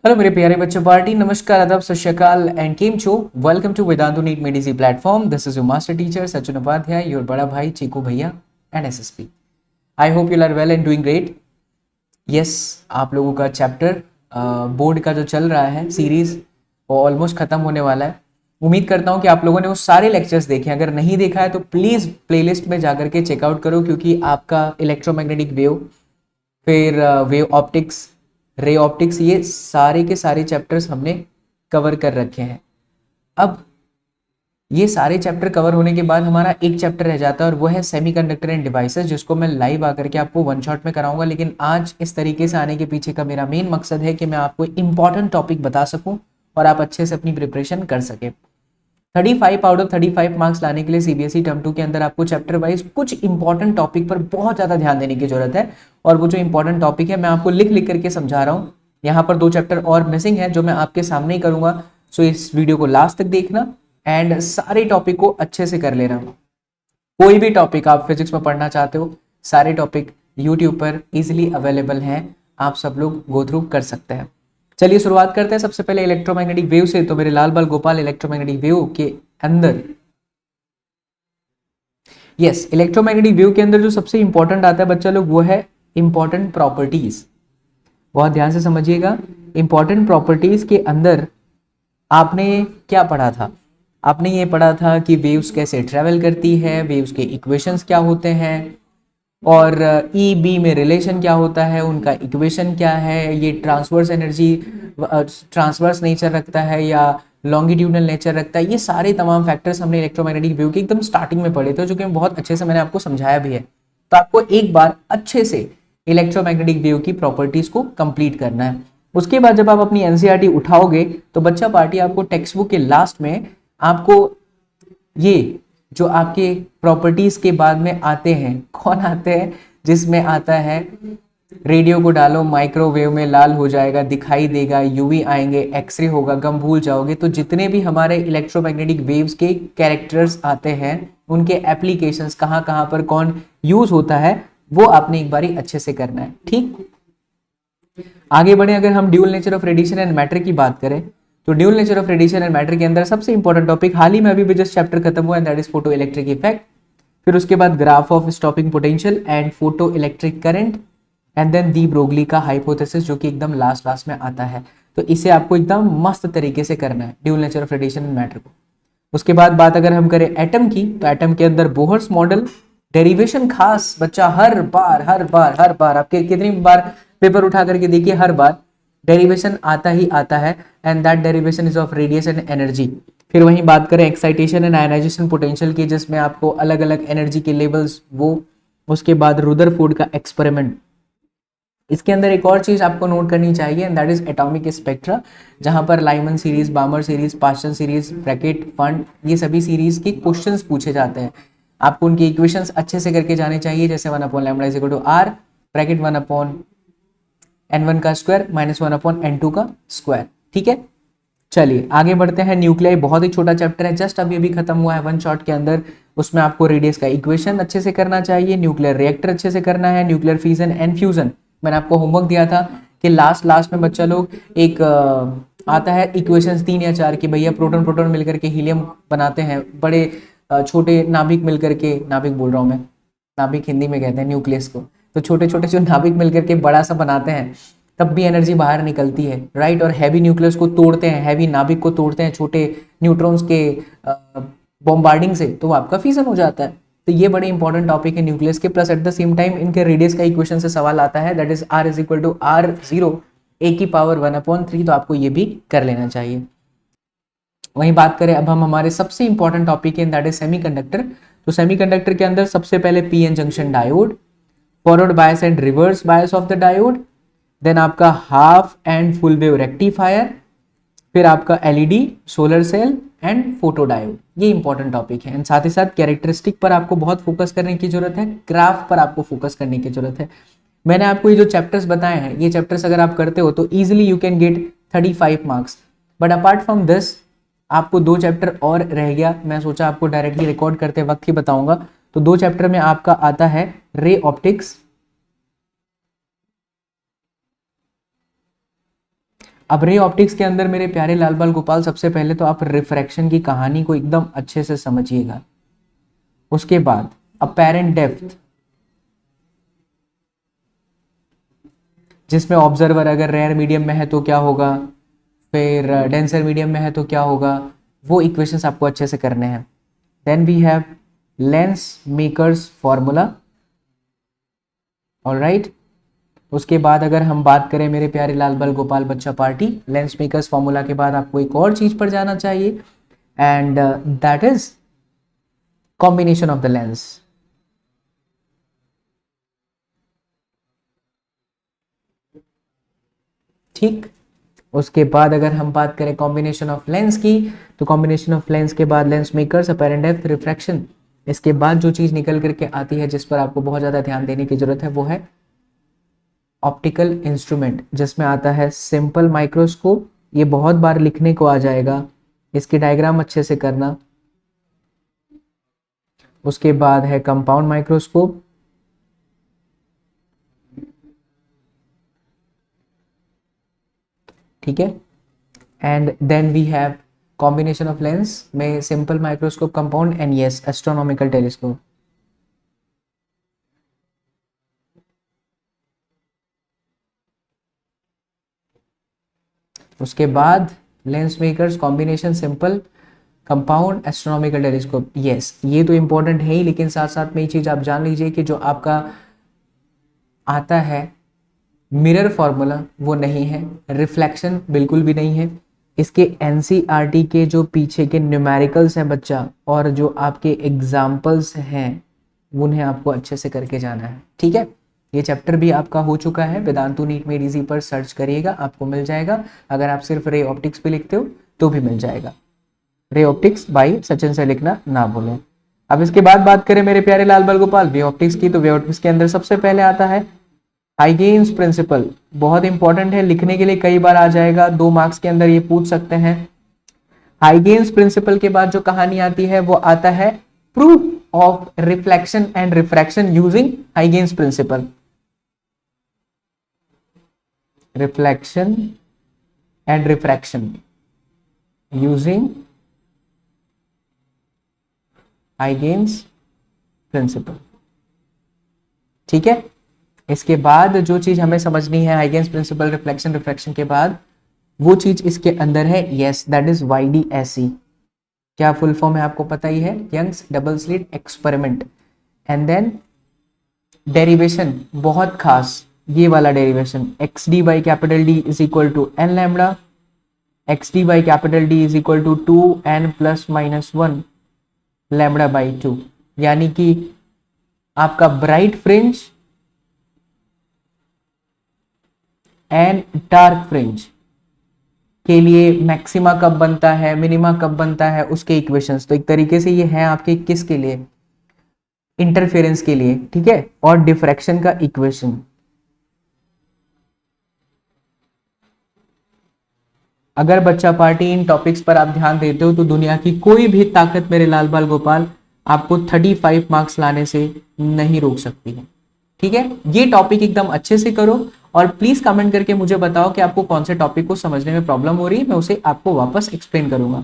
Hello मेरे प्यारे बच्चों पार्टी, नमस्कार, आदाब, सत श्री अकाल एंड केम छो। Welcome to Vedantu NEET Medici platform. This is your master teacher Sachin Upadhyay, your बड़ा भाई चीकू भैया and SSP. I hope you are well and doing great. Yes, आप लोगों का चैप्टर बोर्ड का जो चल रहा है सीरीज वो ऑलमोस्ट खत्म होने वाला है। उम्मीद करता हूँ कि आप लोगों ने वो सारे लेक्चर्स देखे। अगर नहीं देखा है तो प्लीज़ प्लेलिस्ट में जाकर के चेकआउट करो, क्योंकि आपका इलेक्ट्रोमैग्नेटिक वेव, फिर वेव ऑप्टिक्स, रे ऑप्टिक्स, ये सारे के सारे चैप्टर्स हमने कवर कर रखे हैं। अब ये सारे चैप्टर कवर होने के बाद हमारा एक चैप्टर रह जाता है और वो है सेमीकंडक्टर एंड डिवाइसेस, जिसको मैं लाइव आकर के आपको वन शॉट में कराऊंगा। लेकिन आज इस तरीके से आने के पीछे का मेरा मेन मकसद है कि मैं आपको इंपॉर्टेंट टॉपिक बता सकूं और आप अच्छे से अपनी प्रिपरेशन कर सके। 35 आउट ऑफ 35 मार्क्स लाने के लिए सीबीएसई टर्म 2 के अंदर आपको चैप्टर वाइज कुछ इंपॉर्टेंट टॉपिक पर बहुत ज़्यादा ध्यान देने की जरूरत है। और वो जो इंपॉर्टेंट टॉपिक है मैं आपको लिख लिख करके समझा रहा हूँ। यहाँ पर 2 चैप्टर और मिसिंग है जो मैं आपके सामने ही करूँगा। सो इस वीडियो को लास्ट तक देखना एंड सारे टॉपिक को अच्छे से कर लेना। कोई भी टॉपिक आप फिजिक्स में पढ़ना चाहते हो, सारे टॉपिक यूट्यूब पर इजिली अवेलेबल हैं, आप सब लोग गो थ्रू कर सकते हैं। चलिए शुरुआत करते हैं सबसे पहले इलेक्ट्रोमैग्नेटिक वेव से। तो मेरे लाल बाल गोपाल, इलेक्ट्रोमैग्नेटिक वेव के अंदर, यस, इलेक्ट्रोमैग्नेटिक वेव के अंदर जो सबसे इंपॉर्टेंट आता है बच्चा लोग, वो है इंपॉर्टेंट प्रॉपर्टीज। बहुत ध्यान से समझिएगा। इंपॉर्टेंट प्रॉपर्टीज के अंदर आपने क्या पढ़ा था? आपने ये पढ़ा था कि वेव्स कैसे ट्रेवल करती है, वेव्स के इक्वेशंस क्या होते हैं, और ई बी में रिलेशन क्या होता है, उनका इक्वेशन क्या है, ये ट्रांसवर्स एनर्जी ट्रांसवर्स नेचर रखता है या लॉन्गिट्यूडनल नेचर रखता है। ये सारे तमाम फैक्टर्स हमने इलेक्ट्रोमैग्नेटिक वेव के एकदम स्टार्टिंग में पढ़े थे, जो कि बहुत अच्छे से मैंने आपको समझाया भी है। तो आपको एक बार अच्छे से इलेक्ट्रोमैग्नेटिक वेव की प्रॉपर्टीज को कंप्लीट करना है। उसके बाद जब आप अपनी एनसीईआरटी उठाओगे तो बच्चा पार्टी आपको टेक्स्ट बुक के लास्ट में आपको ये जो आपके प्रॉपर्टीज के बाद में आते हैं, कौन आते हैं, जिसमें आता है रेडियो को डालो माइक्रोवेव में लाल हो जाएगा, दिखाई देगा, यूवी आएंगे, एक्सरे होगा, गम भूल जाओगे। तो जितने भी हमारे इलेक्ट्रोमैग्नेटिक वेव्स के कैरेक्टर्स आते हैं, उनके एप्लीकेशंस कहाँ कहाँ पर कौन यूज होता है, वो आपने एक बारी अच्छे से करना है। ठीक, आगे बढ़े। अगर हम dual nature of radiation and matter की बात करें तो dual nature of radiation and matter के अंदर सबसे इंपॉर्टेंट टॉपिक हाल ही में अभी भी जस्ट चैप्टर खत्म हुआ है, that is photo electric effect. फिर उसके बाद graph of stopping potential and photo electric current, and then de Broglie का हाइपोथेसिस, जो कि एकदम लास्ट में आता है। तो इसे आपको एकदम मस्त तरीके से करना है, dual nature of radiation and matter को। उसके बाद बात अगर हम करें एटम की, तो एटम के अंदर बोहर्स मॉडल डेरिवेशन, खास बच्चा हर बार आपके कितनी बार पेपर उठा करके देखिए, हर बार डेरिवेशन आता ही आता है, and that derivation is of radiation energy. फिर वहीं बात करें एक्साइटेशन एंड आयनाइजेशन पोटेंशियल की, जिसमें आपको अलग अलग एनर्जी के लेवल्स वो। उसके बाद रुदरफोर्ड का एक्सपेरिमेंट। इसके अंदर एक और चीज आपको नोट करनी चाहिए, and that is atomic spectra, जहां पर Lyman series, बामर series, Paschen series, bracket, fund, ये सभी सीरीज के क्वेश्चंस पूछे जाते हैं। आपको उनके इक्वेशंस अच्छे से करके जाने चाहिए, जैसे 1/λ r, ब्रैकेट 1/n1 का स्क्वायर माइनस 1/n2 का स्क्वायर। ठीक है, चलिए आगे बढ़ते हैं। न्यूक्लियाई बहुत ही छोटा चैप्टर है, जस्ट अभी खत्म हुआ है वन शॉट के अंदर। उसमें आपको रेडियस का इक्वेशन अच्छे से करना चाहिए, न्यूक्लियर रिएक्टर अच्छे से करना है, न्यूक्लियर फिजन एंड फ्यूजन। मैंने आपको होमवर्क दिया था कि लास्ट में बच्चा लोग एक आता है इक्वेशंस 3 या 4 की, भैया प्रोटॉन मिलकर के हीलियम बनाते हैं, बड़े छोटे नाभिक मिलकर के, नाभिक बोल रहा हूँ मैं, नाभिक हिंदी में कहते हैं न्यूक्लियस को, तो छोटे छोटे जो नाभिक मिलकर के बड़ा सा बनाते हैं, तब भी एनर्जी बाहर निकलती है, राइट। और हैवी न्यूक्लियस को तोड़ते हैं, हैवी नाभिक को तोड़ते हैं छोटे न्यूट्रॉन्स के बॉम्बार्डिंग से, तो आपका फ्यूजन हो जाता है। तो ये बड़े इंपॉर्टेंट टॉपिक है न्यूक्लियस के। Plus at the same time इनके रेडियस का इक्वेशन से सवाल आता है, that is r is equal to r0 a⁻1/3। तो आपको ये भी कर लेना चाहिए। वहीं बात करें अब हम हमारे सबसे इंपॉर्टेंट टॉपिक है, दैट इज सेमीकंडक्टर। तो सेमीकंडक्टर के अंदर सबसे पहले PN junction diode, forward bias and reverse bias of the diode, then आपका half and full wave rectifier, फिर आपका LED, solar cell and photo diode. ये इंपॉर्टेंट टॉपिक है। एंड साथ ही साथ कैरेक्टरिस्टिक पर आपको बहुत फोकस करने की जरूरत है, ग्राफ पर आपको फोकस करने की जरूरत है। मैंने आपको ये जो चैप्टर्स बताए हैं, ये चैप्टर्स अगर आप करते हो तो easily you can get 35 marks. But apart from this आपको 2 चैप्टर और रह गया, मैं सोचा आपको डायरेक्टली रिकॉर्ड करते वक्त ही बताऊंगा। तो 2 चैप्टर में आपका आता है रे ऑप्टिक्स अब रे ऑप्टिक्स के अंदर मेरे प्यारे लाल बाल गोपाल, सबसे पहले तो आप रिफ्रैक्शन की कहानी को एकदम अच्छे से समझिएगा। उसके बाद अपेरेंट डेप्थ, जिसमें ऑब्जर्वर अगर रेयर मीडियम में है तो क्या होगा, फिर डेंसर मीडियम में है तो क्या होगा, वो इक्वेशंस आपको अच्छे से करने हैं। Then we have lens makers formula, alright. उसके बाद अगर हम बात करें मेरे प्यारे लाल बाल गोपाल बच्चा पार्टी, लेंस मेकर्स फॉर्मूला के बाद आपको एक और चीज पर जाना चाहिए, and that is combination of the lens. ठीक, उसके बाद अगर हम बात करें कॉम्बिनेशन ऑफ लेंस की, तो कॉम्बिनेशन ऑफ लेंस के बाद lens makers, apparent depth, refraction. इसके बाद जो चीज निकल करके आती है जिस पर आपको बहुत ज्यादा ध्यान देने की जरूरत है वो है ऑप्टिकल इंस्ट्रूमेंट, जिसमें आता है सिंपल माइक्रोस्कोप। ये बहुत बार लिखने को आ जाएगा, इसकी डायग्राम अच्छे से करना। उसके बाद है कंपाउंड माइक्रोस्कोप, ठीक है। And then we have combination of lens में simple microscope, compound, and yes astronomical telescope. उसके बाद lens makers, combination, simple, compound, astronomical telescope. Yes, ये तो इंपॉर्टेंट है ही, लेकिन साथ साथ में ये चीज आप जान लीजिए कि जो आपका आता है मिरर फॉर्मूला वो नहीं है, रिफ्लेक्शन बिल्कुल भी नहीं है। इसके एनसीईआरटी के जो पीछे के न्यूमेरिकल्स हैं बच्चा, और जो आपके एग्जाम्पल्स हैं उन्हें आपको अच्छे से करके जाना है, ठीक है। ये चैप्टर भी आपका हो चुका है, वेदांतु नीट मेड इजी पर सर्च करिएगा, आपको मिल जाएगा। अगर आप सिर्फ रे ऑप्टिक्स पे लिखते हो तो भी मिल जाएगा। रे ऑप्टिक्स बाई सचिन से लिखना ना भूलें। अब इसके बाद बात करें मेरे प्यारे लाल बाल गोपाल वे ऑप्टिक्स की, तो वे ऑप्टिक्स के अंदर सबसे पहले आता है हाइगेन्स प्रिंसिपल। बहुत इंपॉर्टेंट है, लिखने के लिए कई बार आ जाएगा, 2 मार्क्स के अंदर ये पूछ सकते हैं। हाइगेन्स प्रिंसिपल के बाद जो कहानी आती है वो आता है proof of reflection and refraction using Huygens principle. Reflection and refraction using Huygens principle, ठीक है। इसके बाद जो चीज हमें समझनी है हाइगेन्स प्रिंसिपल, रिफ्लेक्शन, रिफ्रैक्शन के बाद वो चीज इसके अंदर है, यस दैट इज YDSE। क्या फुल फॉर्म है आपको पता ही है, Young's double slit experiment. And then derivation बहुत खास, ये वाला derivation, XD by capital D is equal to N lambda, XD by capital D is equal to 2N plus minus 1 lambda by 2। यानी कि आपका bright fringe and dark fringe के लिए maxima कब बनता है, मिनिमा कब बनता है, उसके इक्वेशंस। तो एक तरीके से ये है आपके किसके लिए, इंटरफेरेंस के लिए, ठीक है। और डिफ्रैक्शन का इक्वेशन। अगर बच्चा पार्टी इन टॉपिक्स पर आप ध्यान देते हो तो दुनिया की कोई भी ताकत मेरे लाल बाल गोपाल आपको 35 मार्क्स लाने से नहीं रोक सकती है, ठीक है। ये टॉपिक एकदम अच्छे से करो और प्लीज कमेंट करके मुझे बताओ कि आपको कौन से टॉपिक को समझने में प्रॉब्लम हो रही है, मैं उसे आपको वापस एक्सप्लेन करूंगा।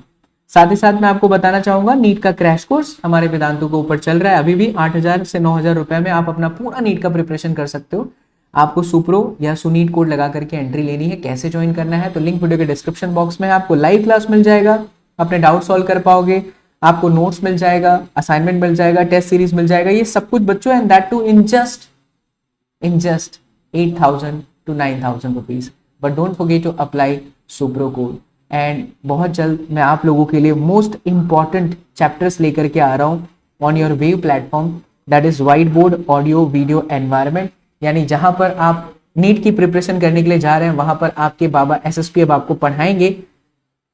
साथ ही साथ मैं आपको बताना चाहूंगा नीट का क्रैश कोर्स हमारे वेदांतु के ऊपर चल रहा है। अभी भी 8,000 से 9,000 रुपए में आप अपना पूरा नीट का प्रिपरेशन कर सकते हो। आपको सुप्रो या सुनीट कोड लगा करके एंट्री लेनी है। कैसे ज्वाइन करना है तो लिंक वीडियो के डिस्क्रिप्शन बॉक्स में है। आपको लाइव क्लास मिल जाएगा, अपने डाउट सॉल्व कर पाओगे, आपको नोट्स मिल जाएगा, असाइनमेंट मिल जाएगा, टेस्ट सीरीज मिल जाएगा, ये सब कुछ बच्चों, and that too in just 8,000 to 9,000 rupees. But don't forget to apply Supro code. And बहुत जल्द मैं आप लोगों के लिए मोस्ट इंपॉर्टेंट चैप्टर्स लेकर के आ रहा हूँ on your wave platform, that is white board audio video environment. यानी जहां पर आप नीट की प्रिपरेशन करने के लिए जा रहे हैं वहां पर आपके बाबा SSP अब आपको पढ़ाएंगे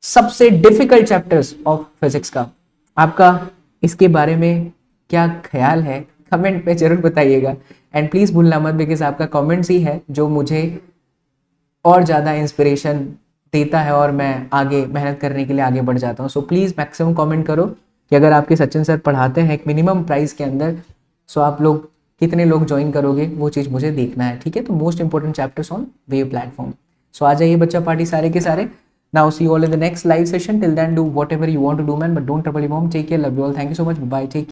सबसे डिफिकल्ट चैप्टर्स ऑफ फिजिक्स का। आपका इसके बारे में क्या ख्याल है कमेंट में जरूर बताइएगा। एंड प्लीज भूलना मत, बिकॉज आपका कमेंट्स ही है जो मुझे और ज़्यादा इंस्पिरेशन देता है और मैं आगे मेहनत करने के लिए आगे बढ़ जाता हूँ। सो प्लीज़ मैक्सिमम कमेंट करो कि अगर आपके सचिन सर पढ़ाते हैं एक मिनिमम प्राइस के अंदर, सो आप लोग कितने लोग ज्वाइन करोगे वो चीज़ मुझे देखना है, ठीक है। तो most important chapters on wave platform. So आ जाइए बच्चा पार्टी सारे के सारे. Now see you all in the next live session. Till then do whatever you want to do man, but don't trouble your mom. Take care, love you all, thank you so much, bye, take